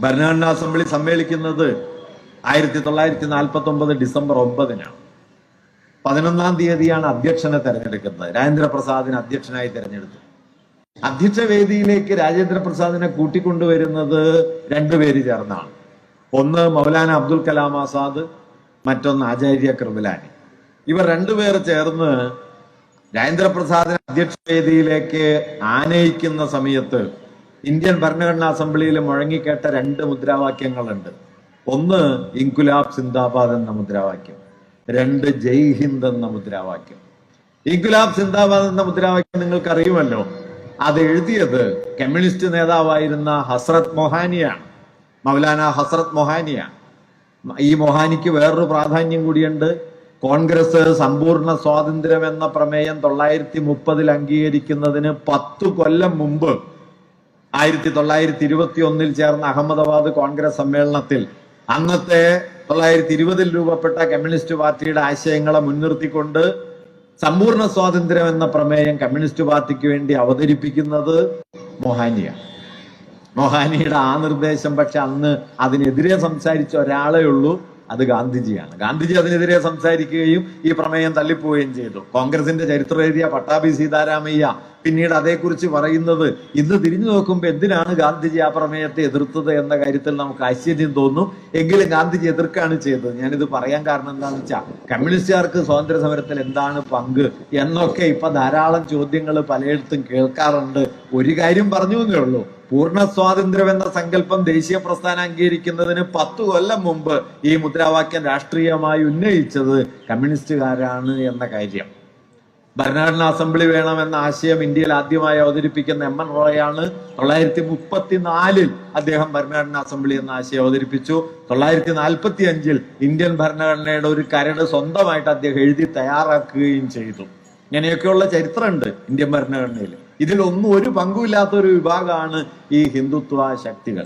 ഭരണഘടനാ assembly സമ്മേളിക്കുന്നത് 1949 December 9-നാണ്. 11-ാം തീയതിയാണ് അധ്യക്ഷനെ തെരഞ്ഞെടുക്കുന്നത്. രാജേന്ദ്രപ്രസാദിനെ അധ്യക്ഷനായി തെരഞ്ഞെടുത്തു. അധ്യക്ഷ വേദിയിലേക്ക് രാജേന്ദ്രപ്രസാദിനെ കൂട്ടിക്കൊണ്ടുവരുന്നത് രണ്ടുപേര് ചേർന്നാണ്. ഒന്ന് മൗലാന അബ്ദുൽ കലാം ആസാദ്, മറ്റൊന്ന് ആചാര്യ കൃപലാനി. ഇവർ രണ്ടുപേർ ചേർന്ന് രാജേന്ദ്രപ്രസാദിനെ അധ്യക്ഷ വേദിയിലേക്ക് ആനയിക്കുന്ന സമയത്ത് ഇന്ത്യൻ ഭരണഘടനാ അസംബ്ലിയിൽ മുഴങ്ങിക്കേട്ട രണ്ട് മുദ്രാവാക്യങ്ങളുണ്ട്. ഒന്ന് ഇൻകുലാബ് സിന്ദാബാദ് എന്ന മുദ്രാവാക്യം, രണ്ട് ജയ് ഹിന്ദ് എന്ന മുദ്രാവാക്യം. ഇൻകുലാബ് സിന്ദാബാദ് എന്ന മുദ്രാവാക്യം നിങ്ങൾക്കറിയുമല്ലോ. അത് എഴുതിയത് കമ്മ്യൂണിസ്റ്റ് നേതാവായിരുന്ന ഹസ്രത് മൊഹാനിയാണ്, മൗലാന ഹസ്രത് മൊഹാനിയാണ്. ഈ മൊഹാനിക്ക് വേറൊരു പ്രാധാന്യം കൂടിയുണ്ട്. കോൺഗ്രസ് സമ്പൂർണ്ണ സ്വാതന്ത്ര്യം എന്ന പ്രമേയം 1930 അംഗീകരിക്കുന്നതിന് 10 കൊല്ലം മുമ്പ് 1921 ചേർന്ന അഹമ്മദാബാദ് കോൺഗ്രസ് സമ്മേളനത്തിൽ അന്നത്തെ 1920 രൂപപ്പെട്ട കമ്മ്യൂണിസ്റ്റ് പാർട്ടിയുടെ ആശയങ്ങളെ മുൻനിർത്തിക്കൊണ്ട് സമ്പൂർണ്ണ സ്വാതന്ത്ര്യം എന്ന പ്രമേയം കമ്മ്യൂണിസ്റ്റ് പാർട്ടിക്ക് വേണ്ടി അവതരിപ്പിക്കുന്നത് മൊഹാനിയാണ്. മൊഹാനിയുടെ ആ നിർദ്ദേശം പക്ഷെ അന്ന് അതിനെതിരെ സംസാരിച്ച ഒരാളേ ഉള്ളൂ, അത് ഗാന്ധിജിയാണ്. ഗാന്ധിജി അതിനെതിരെ സംസാരിക്കുകയും ഈ പ്രമേയം തള്ളിപ്പോവുകയും ചെയ്തു. കോൺഗ്രസിന്റെ ചരിത്രം എഴുതിയ പട്ടാഭി സീതാരാമയ്യ പിന്നീട് അതേക്കുറിച്ച് പറയുന്നത് ഇന്ന് തിരിഞ്ഞു നോക്കുമ്പോൾ എന്തിനാണ് ഗാന്ധിജി ആ പ്രമേയത്തെ എതിർത്തത് എന്ന കാര്യത്തിൽ നമുക്ക് ആശ്ചര്യം തോന്നും. എങ്കിലും ഗാന്ധിജി എതിർക്കാണ് ചെയ്തത്. ഞാനിത് പറയാൻ കാരണം എന്താണെന്ന് വെച്ചാൽ കമ്മ്യൂണിസ്റ്റുകാർക്ക് സ്വാതന്ത്ര്യ സമരത്തിൽ എന്താണ് പങ്ക് എന്നൊക്കെ ഇപ്പൊ ധാരാളം ചോദ്യങ്ങൾ പലയിടത്തും കേൾക്കാറുണ്ട്. ഒരു കാര്യം പറഞ്ഞു എന്നേ ഉള്ളൂ, പൂർണ്ണ സ്വാതന്ത്ര്യം എന്ന സങ്കല്പം ദേശീയ പ്രസ്ഥാനം അംഗീകരിക്കുന്നതിന് 10 കൊല്ലം മുമ്പ് ഈ മുദ്രാവാക്യം രാഷ്ട്രീയമായി ഉന്നയിച്ചത് കമ്മ്യൂണിസ്റ്റുകാരാണ് എന്ന കാര്യം. ഭരണഘടനാ അസംബ്ലി വേണമെന്ന ആശയം ഇന്ത്യയിൽ ആദ്യമായി അവതരിപ്പിക്കുന്ന MN റോയാണ്. 1934 അദ്ദേഹം ഭരണഘടനാ അസംബ്ലി എന്ന ആശയം അവതരിപ്പിച്ചു. 1945 ഇന്ത്യൻ ഭരണഘടനയുടെ ഒരു കരട് സ്വന്തമായിട്ട് അദ്ദേഹം എഴുതി തയ്യാറാക്കുകയും ചെയ്തു. ഇങ്ങനെയൊക്കെയുള്ള ചരിത്രമുണ്ട് ഇന്ത്യൻ ഭരണഘടനയിൽ. ഇതിലൊന്നും ഒരു പങ്കുമില്ലാത്ത ഒരു വിഭാഗമാണ് ഈ ഹിന്ദുത്വ ശക്തികൾ.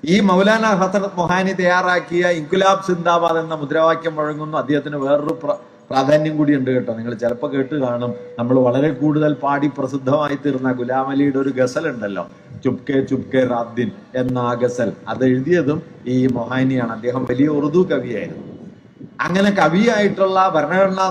ഈ മൗലാന ഹസരത് മൊഹാനി തയ്യാറാക്കിയ ഇൻകുലാബ് സിന്ദാബാദ് എന്ന മുദ്രാവാക്യം മുഴങ്ങുന്നു. അദ്ദേഹത്തിന് വേറൊരു പ്രാധാന്യം കൂടി ഉണ്ട് കേട്ടോ. നിങ്ങൾ ചിലപ്പോൾ കേട്ട് കാണും. നമ്മൾ വളരെ കൂടുതൽ പാടി പ്രസിദ്ധമായി തീർന്ന ഗുലാം അലിയുടെ ഒരു ഗസൽ ഉണ്ടല്ലോ, ചുപ്കെ ചുപ്കെ റാത് ദിൻ എന്ന ആ ഗസൽ, അത് എഴുതിയതും ഈ മൊഹാനിയാണ്. അദ്ദേഹം വലിയ ഉറുദു കവിയായിരുന്നു. അങ്ങനെ കവിയായിട്ടുള്ള ഭരണഘടനാ